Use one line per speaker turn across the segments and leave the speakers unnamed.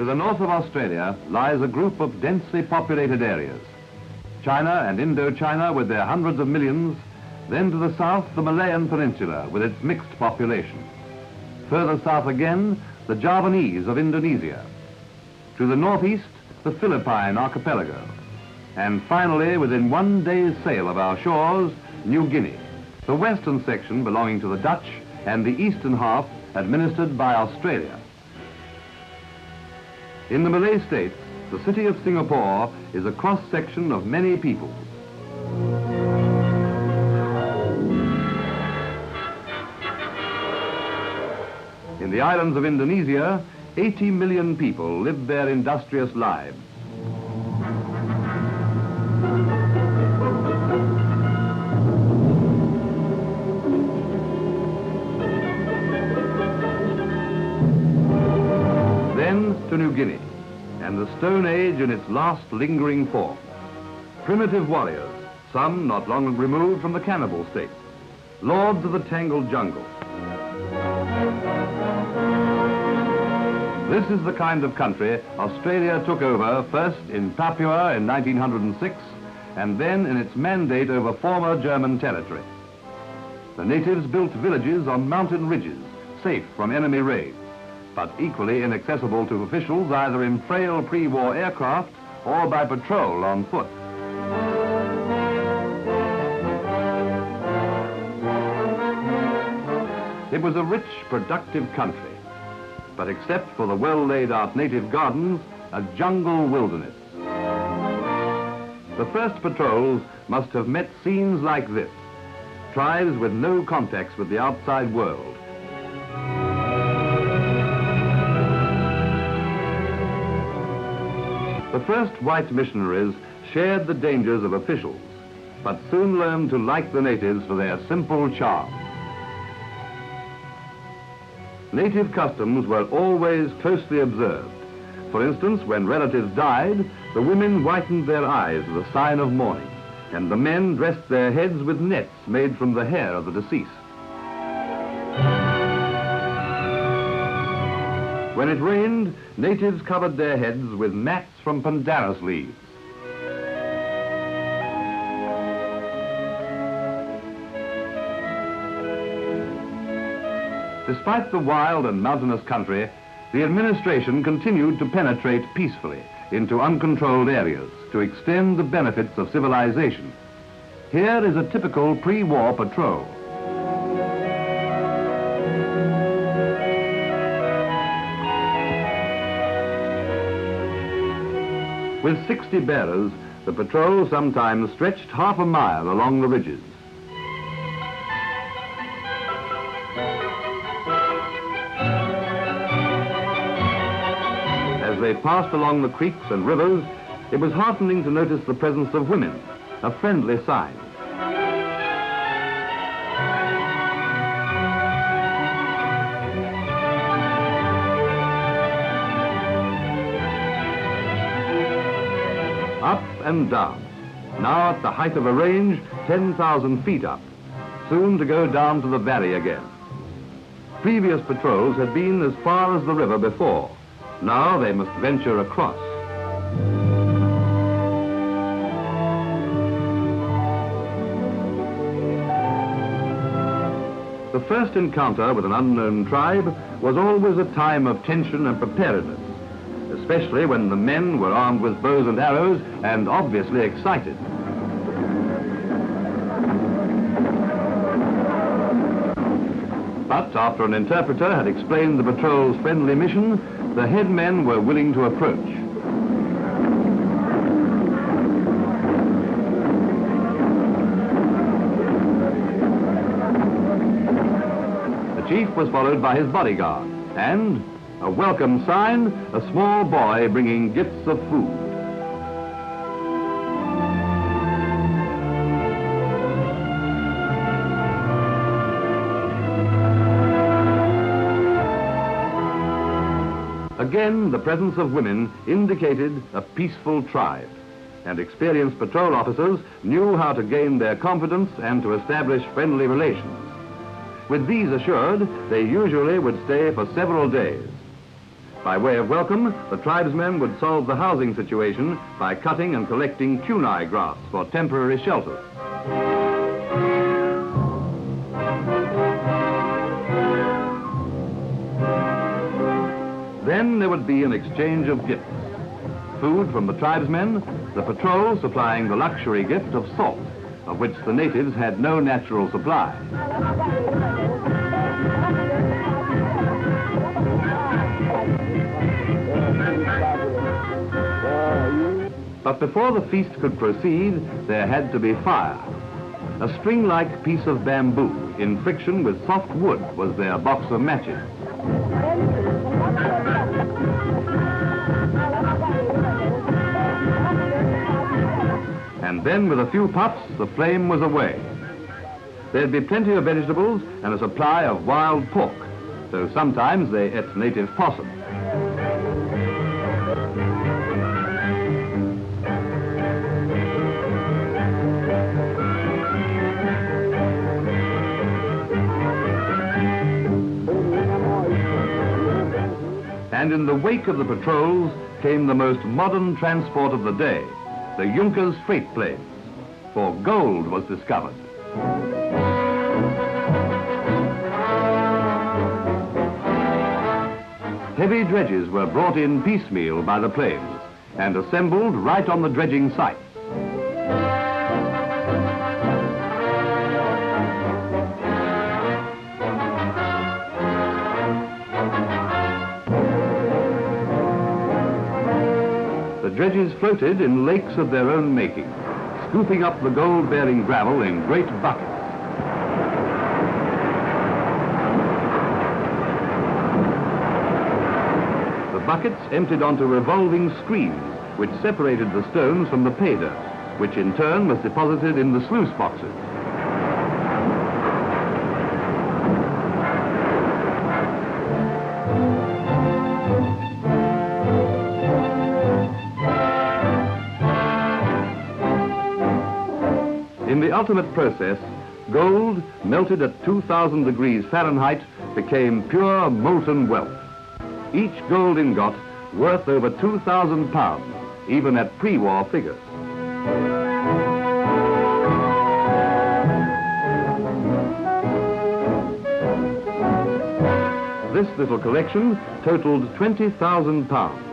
the north of Australia lies a group of densely populated areas. China and Indochina with their hundreds of millions, then to the south the Malayan Peninsula with its mixed population. Further south again, the Javanese of Indonesia. To the northeast, the Philippine archipelago. And finally, within one day's sail of our shores, New Guinea, the western section belonging to the Dutch and the eastern half administered by Australia. In the Malay States, the city of Singapore is a cross-section of many peoples. In the islands of Indonesia, 80 million people live their industrious lives. Then to New Guinea, and the Stone Age in its last lingering form. Primitive warriors, some not long removed from the cannibal state, lords of the tangled jungle. This is the kind of country Australia took over first in Papua in 1906 and then in its mandate over former German territory. The natives built villages on mountain ridges, safe from enemy raids, but equally inaccessible to officials either in frail pre-war aircraft or by patrol on foot. It was a rich, productive country, but except for the well-laid-out native gardens, a jungle wilderness. The first patrols must have met scenes like this, tribes with no contacts with the outside world. The first white missionaries shared the dangers of officials, but soon learned to like the natives for their simple charm. Native customs were always closely observed. For instance, when relatives died, the women whitened their eyes as a sign of mourning, and the men dressed their heads with nets made from the hair of the deceased. When it rained, natives covered their heads with mats from pandanus leaves. Despite the wild and mountainous country, the administration continued to penetrate peacefully into uncontrolled areas to extend the benefits of civilization. Here is a typical pre-war patrol. With 60 bearers, the patrol sometimes stretched half a mile along the ridges. As they passed along the creeks and rivers, it was heartening to notice the presence of women, a friendly sign. Up and down, now at the height of a range 10,000 feet up, soon to go down to the valley again. Previous patrols had been as far as the river before. Now they must venture across. The first encounter with an unknown tribe was always a time of tension and preparedness, especially when the men were armed with bows and arrows and obviously excited. But after an interpreter had explained the patrol's friendly mission, the head men were willing to approach. The chief was followed by his bodyguard, and, a welcome sign, a small boy bringing gifts of food. Again, the presence of women indicated a peaceful tribe, and experienced patrol officers knew how to gain their confidence and to establish friendly relations. With these assured, they usually would stay for several days. By way of welcome, the tribesmen would solve the housing situation by cutting and collecting kunai grass for temporary shelter. Then there would be an exchange of gifts. Food from the tribesmen, the patrol supplying the luxury gift of salt, of which the natives had no natural supply. But before the feast could proceed, there had to be fire. A string-like piece of bamboo in friction with soft wood was their box of matches. And then with a few puffs, the flame was away. There'd be plenty of vegetables and a supply of wild pork, though sometimes they ate native possum. And in the wake of the patrols came the most modern transport of the day, the Junkers freight planes, for gold was discovered. Heavy dredges were brought in piecemeal by the planes and assembled right on the dredging site. The dredges floated in lakes of their own making, scooping up the gold-bearing gravel in great buckets. The buckets emptied onto revolving screens, which separated the stones from the pay dirt, which in turn was deposited in the sluice boxes. In the ultimate process, gold, melted at 2,000 degrees Fahrenheit, became pure molten wealth. Each gold ingot worth over 2,000 pounds, even at pre-war figures. This little collection totaled 20,000 pounds,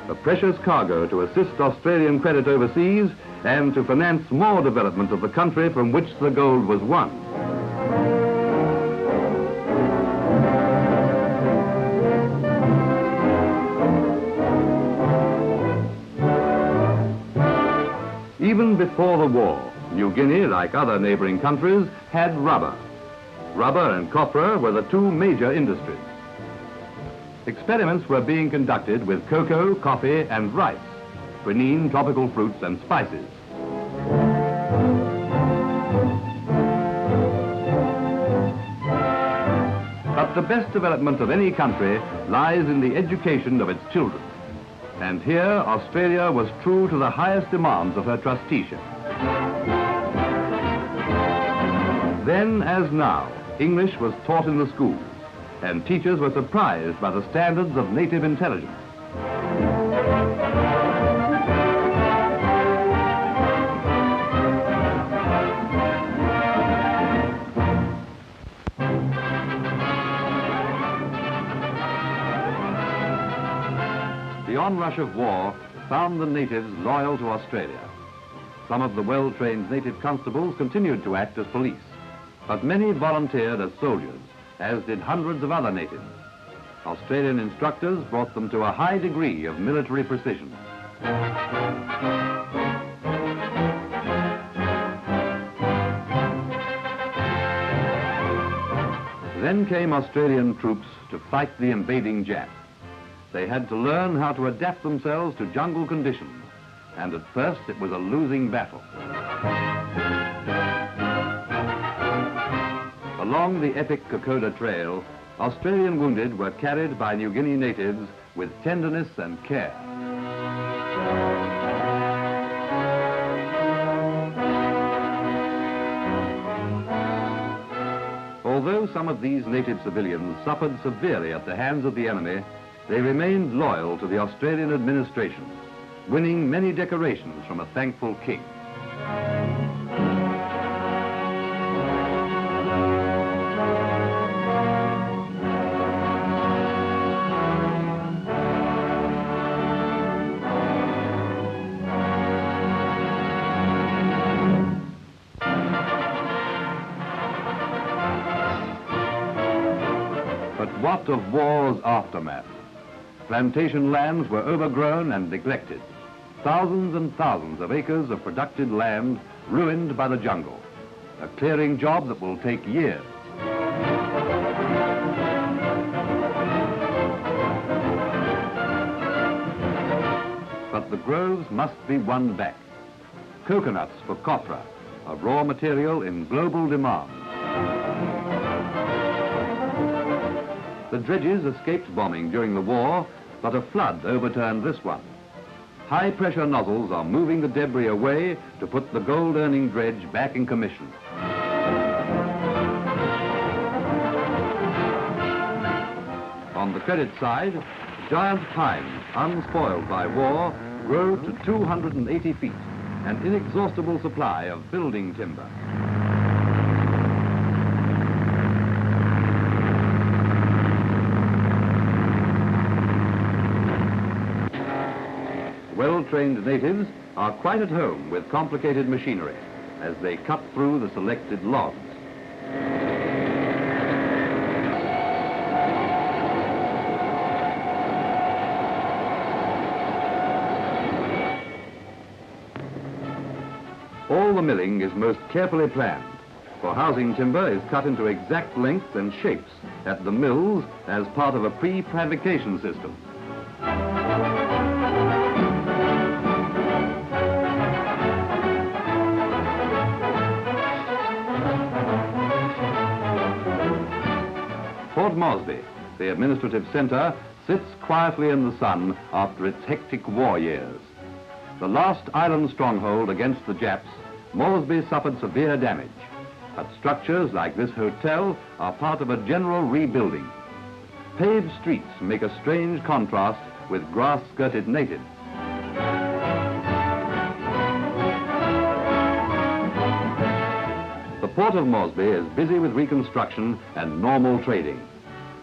a precious cargo to assist Australian credit overseas and to finance more development of the country from which the gold was won. Even before the war, New Guinea, like other neighboring countries, had rubber. Rubber and copra were the two major industries. Experiments were being conducted with cocoa, coffee, and rice, quinine, tropical fruits, and spices. But the best development of any country lies in the education of its children. And here, Australia was true to the highest demands of her trusteeship. Then, as now, English was taught in the schools, and teachers were surprised by the standards of native intelligence. The onrush of war found the natives loyal to Australia. Some of the well-trained native constables continued to act as police, but many volunteered as soldiers, as did hundreds of other natives. Australian instructors brought them to a high degree of military precision. Then came Australian troops to fight the invading Jap. They had to learn how to adapt themselves to jungle conditions, and at first it was a losing battle. Along the epic Kokoda Trail, Australian wounded were carried by New Guinea natives with tenderness and care. Although some of these native civilians suffered severely at the hands of the enemy, they remained loyal to the Australian administration, winning many decorations from a thankful king. What of war's aftermath? Plantation lands were overgrown and neglected. Thousands and thousands of acres of productive land ruined by the jungle. A clearing job that will take years. But the groves must be won back. Coconuts for copra, a raw material in global demand. The dredges escaped bombing during the war, but a flood overturned this one. High-pressure nozzles are moving the debris away to put the gold-earning dredge back in commission. On the credit side, giant pines, unspoiled by war, grow to 280 feet, an inexhaustible supply of building timber. Well-trained natives are quite at home with complicated machinery as they cut through the selected logs. All the milling is most carefully planned, for housing timber is cut into exact lengths and shapes at the mills as part of a pre-fabrication system. Port Moresby, the administrative centre, sits quietly in the sun after its hectic war years. The last island stronghold against the Japs, Moresby suffered severe damage. But structures like this hotel are part of a general rebuilding. Paved streets make a strange contrast with grass-skirted natives. The port of Moresby is busy with reconstruction and normal trading.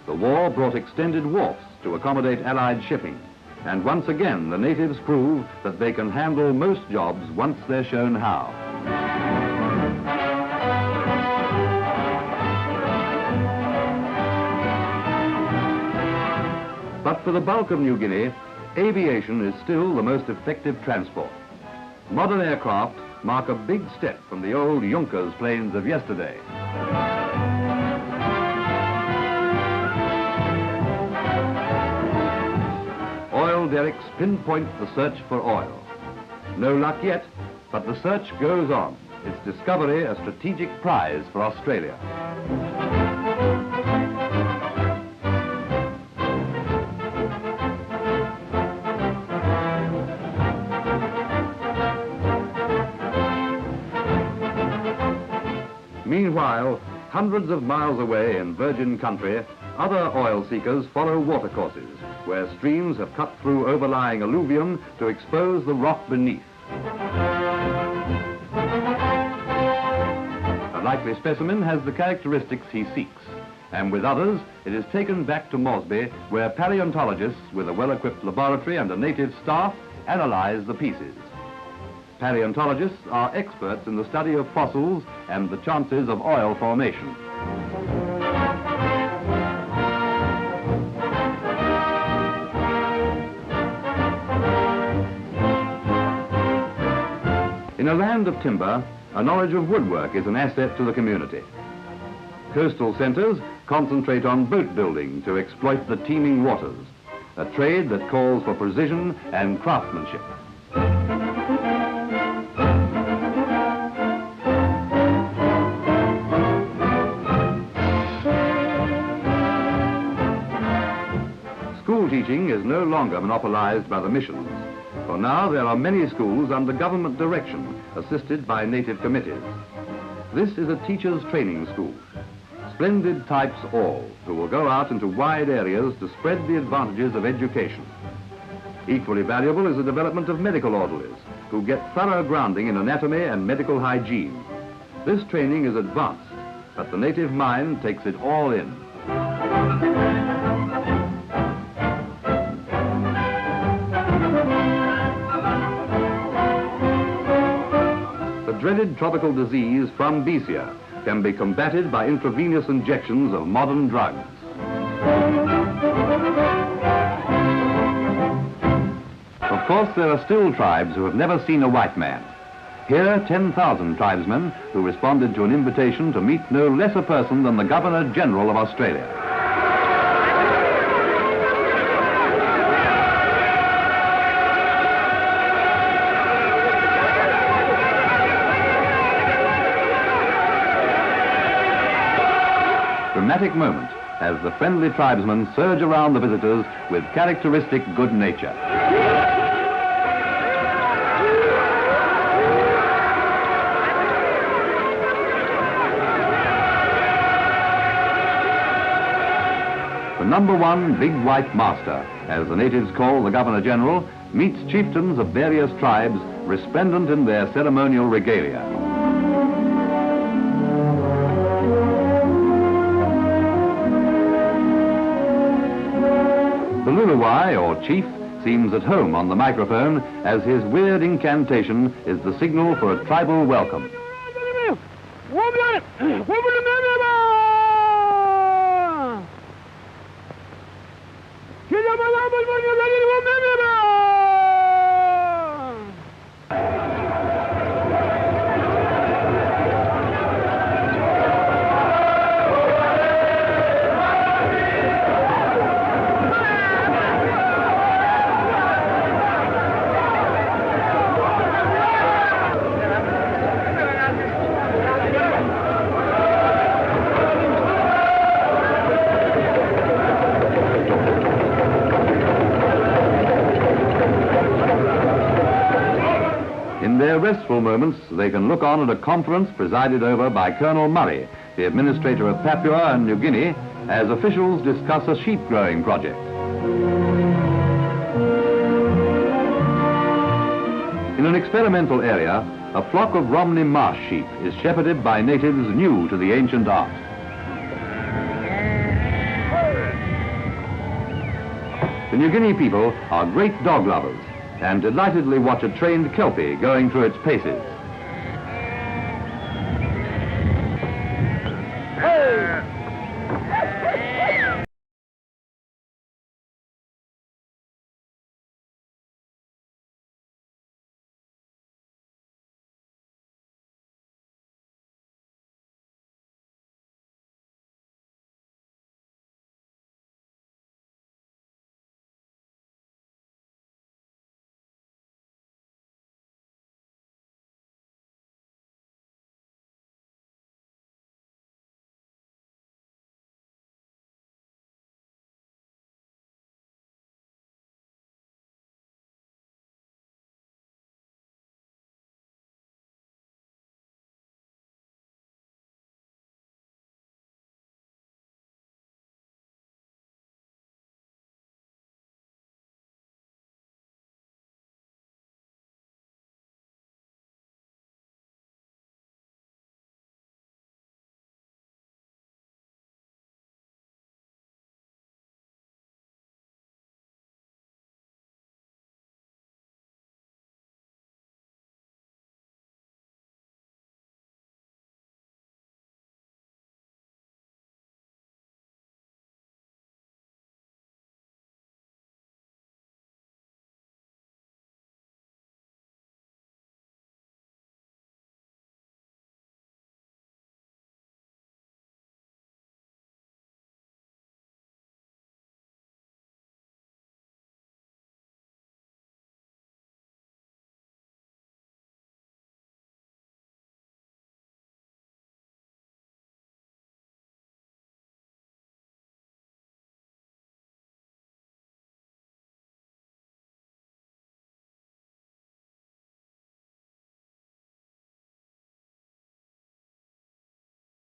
The war brought extended wharfs to accommodate Allied shipping, and once again the natives prove that they can handle most jobs once they're shown how. But for the bulk of New Guinea, aviation is still the most effective transport. Modern aircraft mark a big step from the old Junkers planes of yesterday. Oil derricks pinpoint the search for oil. No luck yet, but the search goes on, its discovery a strategic prize for Australia. Meanwhile, hundreds of miles away in virgin country, other oil seekers follow watercourses, where streams have cut through overlying alluvium to expose the rock beneath. A likely specimen has the characteristics he seeks, and with others, it is taken back to Moresby, where paleontologists with a well-equipped laboratory and a native staff analyze the pieces. Paleontologists are experts in the study of fossils and the chances of oil formation. In a land of timber, a knowledge of woodwork is an asset to the community. Coastal centres concentrate on boat building to exploit the teeming waters, a trade that calls for precision and craftsmanship. School teaching is no longer monopolized by the missions, for now there are many schools under government direction, assisted by native committees. This is a teacher's training school. Splendid types all, who will go out into wide areas to spread the advantages of education. Equally valuable is the development of medical orderlies, who get thorough grounding in anatomy and medical hygiene. This training is advanced, but the native mind takes it all in. The dreaded tropical disease Frumbesia can be combated by intravenous injections of modern drugs. Of course, there are still tribes who have never seen a white man. Here, 10,000 tribesmen who responded to an invitation to meet no less a person than the Governor-General of Australia. Dramatic moment as the friendly tribesmen surge around the visitors with characteristic good nature. The number one big white master, as the natives call the Governor-General, meets chieftains of various tribes resplendent in their ceremonial regalia. The Luluwai, or chief, seems at home on the microphone as his weird incantation is the signal for a tribal welcome. In their restful moments, they can look on at a conference presided over by Colonel Murray, the administrator of Papua and New Guinea, as officials discuss a sheep growing project. In an experimental area, a flock of Romney marsh sheep is shepherded by natives new to the ancient art. The New Guinea people are great dog lovers and delightedly watch a trained Kelpie going through its paces.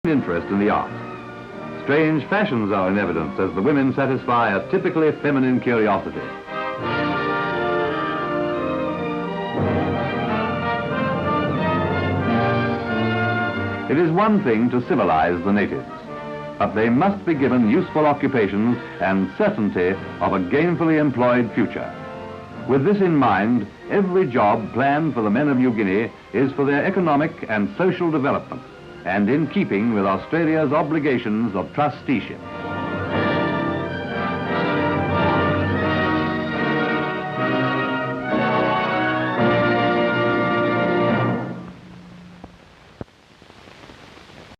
Interest in the arts. Strange fashions are in evidence as the women satisfy a typically feminine curiosity. It is one thing to civilize the natives, but they must be given useful occupations and certainty of a gainfully employed future. With this in mind, every job planned for the men of New Guinea is for their economic and social development, and in keeping with Australia's obligations of trusteeship.